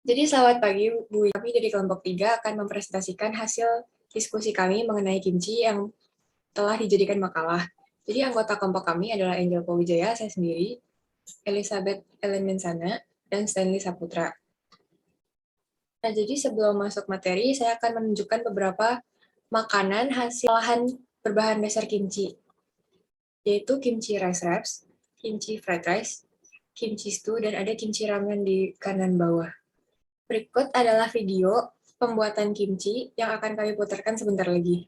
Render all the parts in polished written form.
Jadi selamat pagi Bu. Kami dari kelompok 3 akan mempresentasikan hasil diskusi kami mengenai kimchi yang telah dijadikan makalah. Jadi anggota kelompok kami adalah Angel Powijaya, saya sendiri, Elizabeth Ellen Mensana, dan Stanley Saputra. Nah, jadi sebelum masuk materi, saya akan menunjukkan beberapa makanan hasil olahan berbahan dasar kimchi, yaitu kimchi rice wraps, kimchi fried rice, kimchi stew, dan ada kimchi ramen di kanan bawah. Berikut adalah video pembuatan kimchi yang akan kami putarkan sebentar lagi.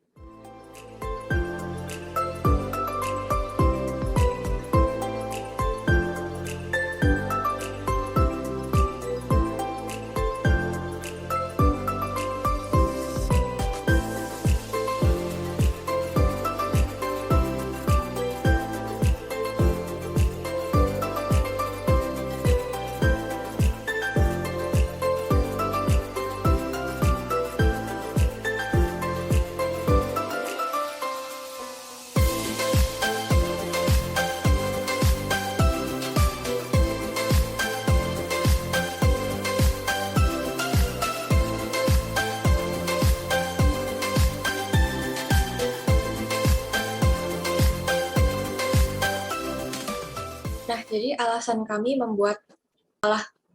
Nah, jadi alasan kami membuat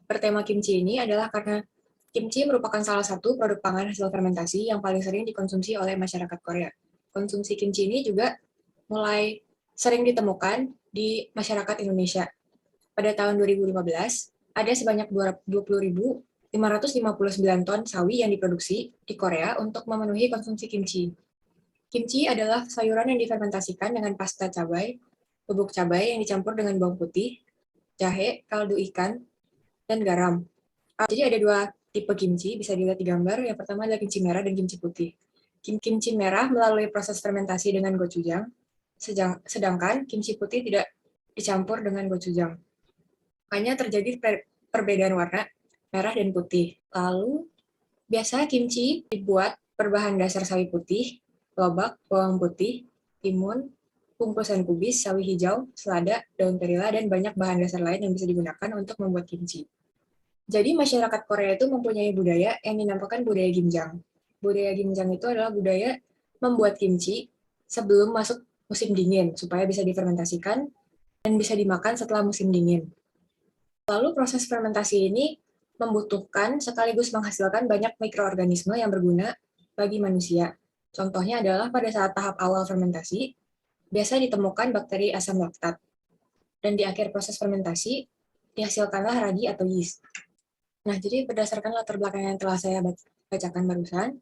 bertema kimchi ini adalah karena kimchi merupakan salah satu produk pangan hasil fermentasi yang paling sering dikonsumsi oleh masyarakat Korea. Konsumsi kimchi ini juga mulai sering ditemukan di masyarakat Indonesia. Pada tahun 2015, ada sebanyak 20.559 ton sawi yang diproduksi di Korea untuk memenuhi konsumsi kimchi. Kimchi adalah sayuran yang difermentasikan dengan pasta cabai, bubuk cabai yang dicampur dengan bawang putih, jahe, kaldu ikan, dan garam. Jadi ada dua tipe kimchi, bisa dilihat di gambar. Yang pertama adalah kimchi merah dan kimchi putih. Kimchi merah melalui proses fermentasi dengan gochujang, sedangkan kimchi putih tidak dicampur dengan gochujang. Makanya terjadi perbedaan warna merah dan putih. Lalu, biasa kimchi dibuat berbahan dasar sawi putih, lobak, bawang putih, timun, bungkusan kubis, sawi hijau, selada, daun perila, dan banyak bahan dasar lain yang bisa digunakan untuk membuat kimchi. Jadi masyarakat Korea itu mempunyai budaya yang dinamakan budaya Gimjang. Budaya Gimjang itu adalah budaya membuat kimchi sebelum masuk musim dingin, supaya bisa difermentasikan dan bisa dimakan setelah musim dingin. Lalu proses fermentasi ini membutuhkan sekaligus menghasilkan banyak mikroorganisme yang berguna bagi manusia. Contohnya adalah pada saat tahap awal fermentasi, biasa ditemukan bakteri asam laktat. Dan di akhir proses fermentasi, dihasilkanlah ragi atau yeast. Nah, jadi berdasarkan latar belakang yang telah saya bacakan barusan,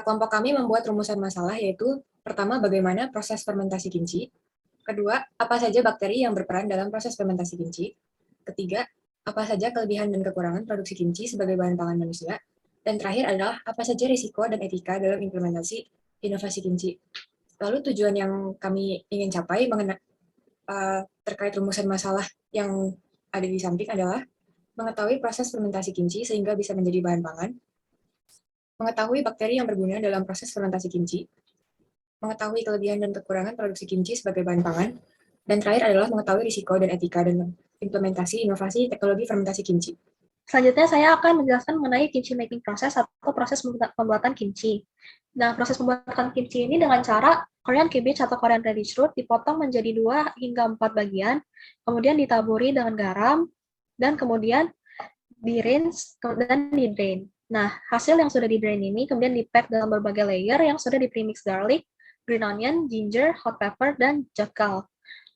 kelompok kami membuat rumusan masalah, yaitu pertama, bagaimana proses fermentasi kimchi. Kedua, apa saja bakteri yang berperan dalam proses fermentasi kimchi. Ketiga, apa saja kelebihan dan kekurangan produksi kimchi sebagai bahan pangan manusia. Dan terakhir adalah apa saja risiko dan etika dalam implementasi inovasi kimchi. Lalu tujuan yang kami ingin capai terkait rumusan masalah yang ada di samping adalah mengetahui proses fermentasi kimchi sehingga bisa menjadi bahan pangan, mengetahui bakteri yang berguna dalam proses fermentasi kimchi, mengetahui kelebihan dan kekurangan produksi kimchi sebagai bahan pangan, dan terakhir adalah mengetahui risiko dan etika dan implementasi inovasi teknologi fermentasi kimchi. Selanjutnya saya akan menjelaskan mengenai kimchi making process atau proses pembuatan kimchi. Nah, proses pembuatan kimchi ini dengan cara Korean cabbage atau Korean radish root dipotong menjadi 2 hingga 4 bagian, kemudian ditaburi dengan garam, dan kemudian di-rinse dan di-drain. Nah, hasil yang sudah di-drain ini kemudian di-pack dalam berbagai layer yang sudah di-premix garlic, green onion, ginger, hot pepper, dan jackal.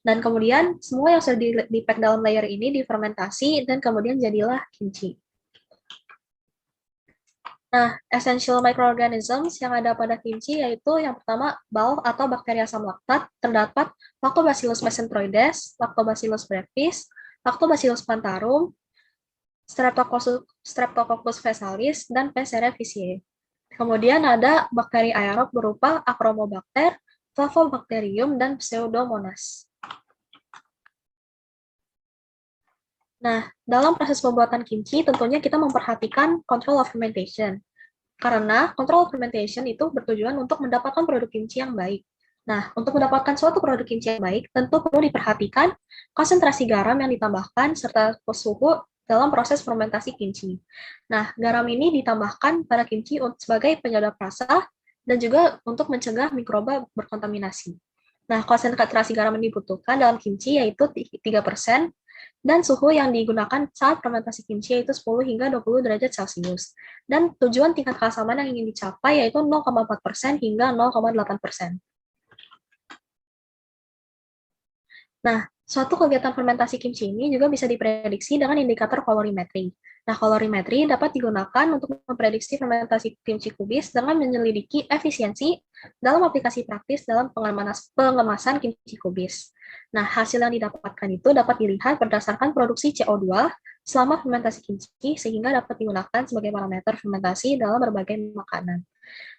Dan kemudian semua yang sudah di-pack dalam layer ini difermentasi dan kemudian jadilah kimchi. Nah, essential microorganisms yang ada pada kimchi yaitu yang pertama bulb atau bakteri asam laktat, terdapat Lactobacillus mesenteroides, Lactobacillus brevis, Lactobacillus plantarum, Streptococcus faecalis, dan P. cerevisiae. Kemudian ada bakteri aerob berupa Achromobacter, Flavobacterium, dan Pseudomonas. Nah, dalam proses pembuatan kimchi, tentunya kita memperhatikan control of fermentation. Karena control of fermentation itu bertujuan untuk mendapatkan produk kimchi yang baik. Nah, untuk mendapatkan suatu produk kimchi yang baik, tentu perlu diperhatikan konsentrasi garam yang ditambahkan serta suhu dalam proses fermentasi kimchi. Nah, garam ini ditambahkan pada kimchi sebagai penyedap rasa dan juga untuk mencegah mikroba berkontaminasi. Nah, konsentrasi garam yang dibutuhkan dalam kimchi yaitu 3%, dan suhu yang digunakan saat fermentasi kimchi yaitu 10 hingga 20 derajat Celcius. Dan tujuan tingkat keasaman yang ingin dicapai yaitu 0,4% hingga 0,8%. Nah, suatu kegiatan fermentasi kimchi ini juga bisa diprediksi dengan indikator kolorimetri. Nah, kolorimetri dapat digunakan untuk memprediksi fermentasi kimchi kubis dengan menyelidiki efisiensi dalam aplikasi praktis dalam pengemasan kimchi kubis. Nah, hasil yang didapatkan itu dapat dilihat berdasarkan produksi CO2 selama fermentasi kimchi sehingga dapat digunakan sebagai parameter fermentasi dalam berbagai makanan.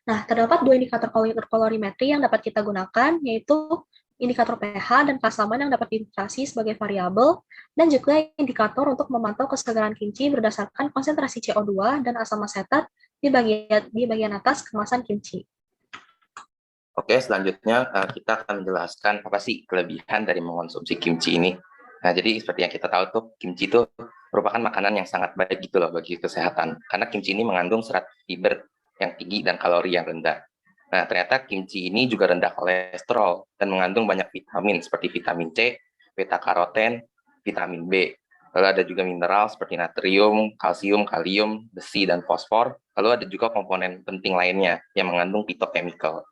Nah, terdapat dua indikator kolorimetri yang dapat kita gunakan, yaitu indikator pH dan keasaman yang dapat diintegrasi sebagai variabel, dan juga indikator untuk memantau kesegaran kimchi berdasarkan konsentrasi CO2 dan asam asetat di bagian atas kemasan kimchi. Oke, selanjutnya kita akan menjelaskan apa sih kelebihan dari mengonsumsi kimchi ini. Nah, jadi seperti yang kita tahu tuh, kimchi itu merupakan makanan yang sangat baik gitu loh bagi kesehatan. Karena kimchi ini mengandung serat fiber yang tinggi dan kalori yang rendah. Nah, ternyata kimchi ini juga rendah kolesterol dan mengandung banyak vitamin seperti vitamin C, beta-karoten, vitamin B. Lalu ada juga mineral seperti natrium, kalsium, kalium, besi, dan fosfor. Lalu ada juga komponen penting lainnya yang mengandung phytochemical.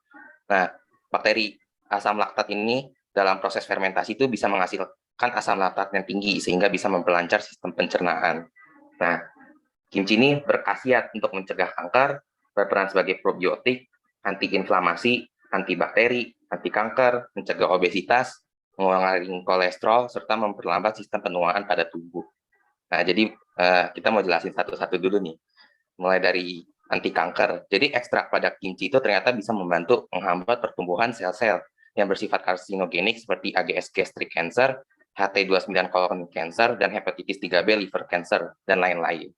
Nah, bakteri asam laktat ini dalam proses fermentasi itu bisa menghasilkan asam laktat yang tinggi sehingga bisa memperlancar sistem pencernaan. Nah, kimchi ini berkhasiat untuk mencegah kanker, berperan sebagai probiotik, antiinflamasi, antibakteri, anti kanker, mencegah obesitas, mengurangi kolesterol, serta memperlambat sistem penuaan pada tubuh. Nah, jadi kita mau jelasin satu-satu dulu nih. Mulai dari anti kanker. Jadi ekstrak pada kimchi itu ternyata bisa membantu menghambat pertumbuhan sel-sel yang bersifat karsinogenik seperti AGS gastric cancer, HT29 colon cancer, dan hepatitis 3B liver cancer, dan lain-lain.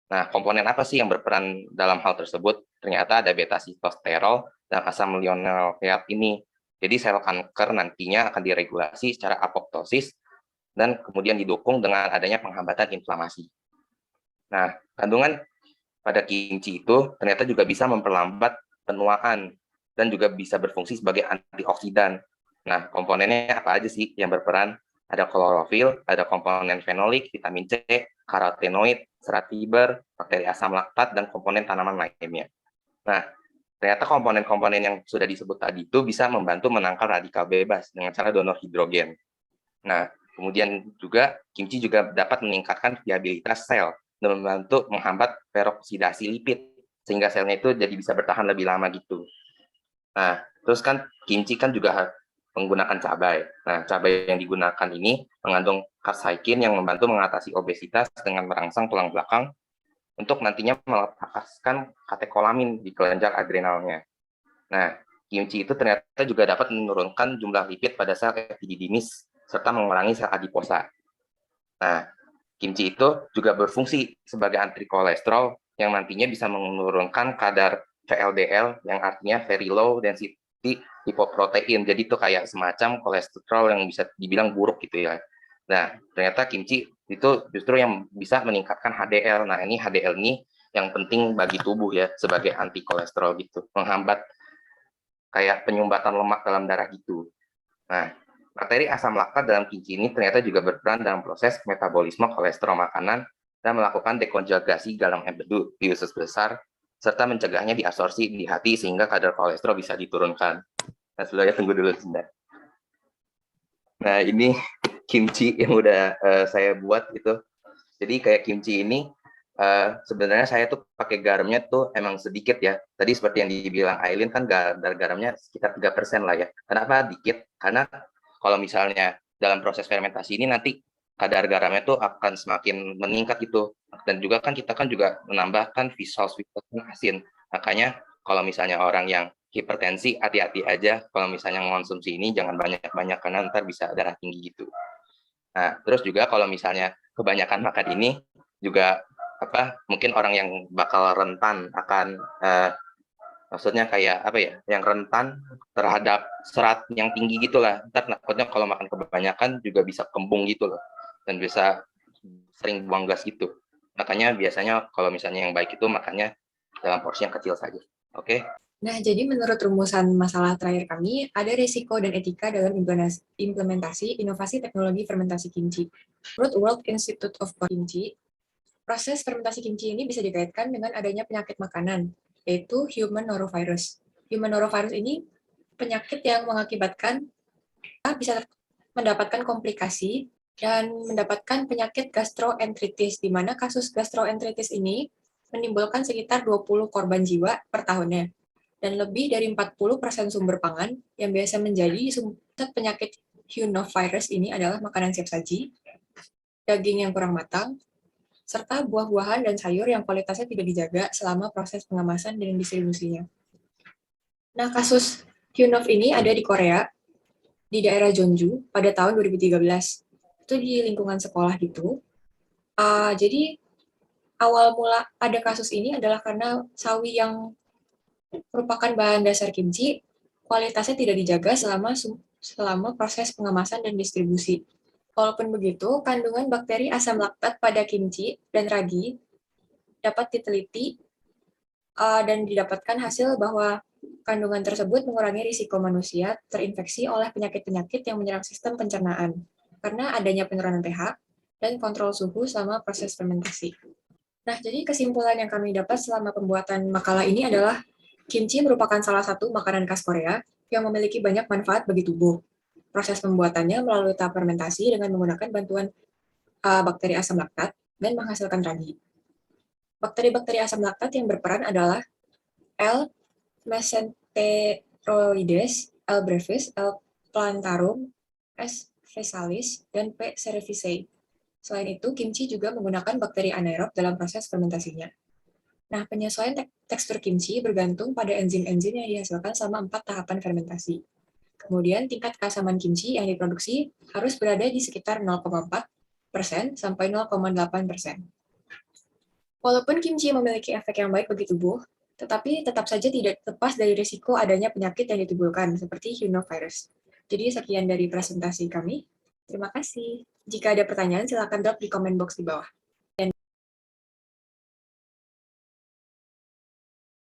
Nah, komponen apa sih yang berperan dalam hal tersebut? Ternyata ada beta-sitosterol dan asam linoleat ini. Jadi sel kanker nantinya akan diregulasi secara apoptosis dan kemudian didukung dengan adanya penghambatan inflamasi. Nah, kandungan pada kimchi itu ternyata juga bisa memperlambat penuaan dan juga bisa berfungsi sebagai antioksidan. Nah, komponennya apa aja sih yang berperan? Ada klorofil, ada komponen fenolik, vitamin C, karotenoid, serat fiber, bakteri asam laktat, dan komponen tanaman lainnya. Nah, ternyata komponen-komponen yang sudah disebut tadi itu bisa membantu menangkal radikal bebas dengan cara donor hidrogen. Nah, kemudian juga kimchi juga dapat meningkatkan viabilitas sel dan membantu menghambat peroksidasi lipid sehingga selnya itu jadi bisa bertahan lebih lama gitu. Nah, terus kan kimchi kan juga menggunakan cabai. Nah, cabai yang digunakan ini mengandung capsaicin yang membantu mengatasi obesitas dengan merangsang tulang belakang untuk nantinya melepaskan katekolamin di kelenjar adrenalnya. Nah, kimchi itu ternyata juga dapat menurunkan jumlah lipid pada sel epididymis serta mengurangi sel adiposa. Nah, kimchi itu juga berfungsi sebagai anti kolesterol yang nantinya bisa menurunkan kadar VLDL yang artinya very low density lipoprotein. Jadi itu kayak semacam kolesterol yang bisa dibilang buruk gitu ya. Nah, ternyata kimchi itu justru yang bisa meningkatkan HDL. Nah, ini HDL ini yang penting bagi tubuh ya sebagai anti kolesterol gitu, menghambat kayak penyumbatan lemak dalam darah gitu. Nah, bakteri asam laktat dalam kimchi ini ternyata juga berperan dalam proses metabolisme kolesterol makanan dan melakukan dekonjugasi dalam empedu di usus besar serta mencegahnya diabsorpsi di hati sehingga kadar kolesterol bisa diturunkan. Nah, sebelumnya tunggu dulu sebentar. Nah, ini kimchi yang udah saya buat itu. Jadi kayak kimchi ini sebenarnya saya tuh pakai garamnya tuh emang sedikit ya. Tadi seperti yang dibilang Aileen kan garamnya sekitar 3% lah ya. Kenapa dikit? Karena kalau misalnya dalam proses fermentasi ini nanti kadar garamnya tuh akan semakin meningkat gitu. Dan juga kan kita kan juga menambahkan visual asin. Makanya kalau misalnya orang yang hipertensi, hati-hati aja kalau misalnya mengonsumsi ini jangan banyak-banyak karena ntar bisa darah tinggi gitu. Nah, terus juga kalau misalnya kebanyakan makan ini juga mungkin orang yang bakal rentan akan maksudnya kayak apa ya, yang rentan terhadap serat yang tinggi gitulah. Ntar takutnya kalau makan kebanyakan juga bisa kembung gitu loh dan bisa sering buang gas gitu. Makanya biasanya kalau misalnya yang baik itu makannya dalam porsi yang kecil saja. Oke? Nah, jadi menurut rumusan masalah terakhir kami, ada risiko dan etika dalam implementasi inovasi teknologi fermentasi kimchi. Menurut World Institute of Kimchi, proses fermentasi kimchi ini bisa dikaitkan dengan adanya penyakit makanan, yaitu human norovirus. Human norovirus ini penyakit yang mengakibatkan bisa mendapatkan komplikasi dan mendapatkan penyakit gastroenteritis, di mana kasus gastroenteritis ini menimbulkan sekitar 20 korban jiwa per tahunnya. Dan lebih dari 40% sumber pangan yang biasa menjadi sumber penyakit hunovirus ini adalah makanan siap saji, daging yang kurang matang, serta buah-buahan dan sayur yang kualitasnya tidak dijaga selama proses pengemasan dan distribusinya. Nah, kasus Hunov ini ada di Korea, di daerah Jeonju pada tahun 2013. Itu di lingkungan sekolah gitu. Jadi, awal mula ada kasus ini adalah karena sawi yang merupakan bahan dasar kimchi, kualitasnya tidak dijaga selama proses pengemasan dan distribusi. Walaupun begitu, kandungan bakteri asam laktat pada kimchi dan ragi dapat diteliti dan didapatkan hasil bahwa kandungan tersebut mengurangi risiko manusia terinfeksi oleh penyakit-penyakit yang menyerang sistem pencernaan karena adanya penurunan pH dan kontrol suhu selama proses fermentasi. Nah, jadi kesimpulan yang kami dapat selama pembuatan makalah ini adalah kimchi merupakan salah satu makanan khas Korea yang memiliki banyak manfaat bagi tubuh. Proses pembuatannya melalui tahap fermentasi dengan menggunakan bantuan bakteri asam laktat dan menghasilkan ragi. Bakteri-bakteri asam laktat yang berperan adalah L. mesenteroides, L. brevis, L. plantarum, S. physalis, dan P. cerevisiae. Selain itu, kimchi juga menggunakan bakteri anaerob dalam proses fermentasinya. Nah, penyesuaian tekstur kimchi bergantung pada enzim-enzim yang dihasilkan selama 4 tahapan fermentasi. Kemudian, tingkat keasaman kimchi yang diproduksi harus berada di sekitar 0,4% sampai 0,8%. Walaupun kimchi memiliki efek yang baik bagi tubuh, tetapi tetap saja tidak lepas dari risiko adanya penyakit yang ditimbulkan, seperti hunovirus. Jadi, sekian dari presentasi kami. Terima kasih. Jika ada pertanyaan, silakan drop di komen box di bawah.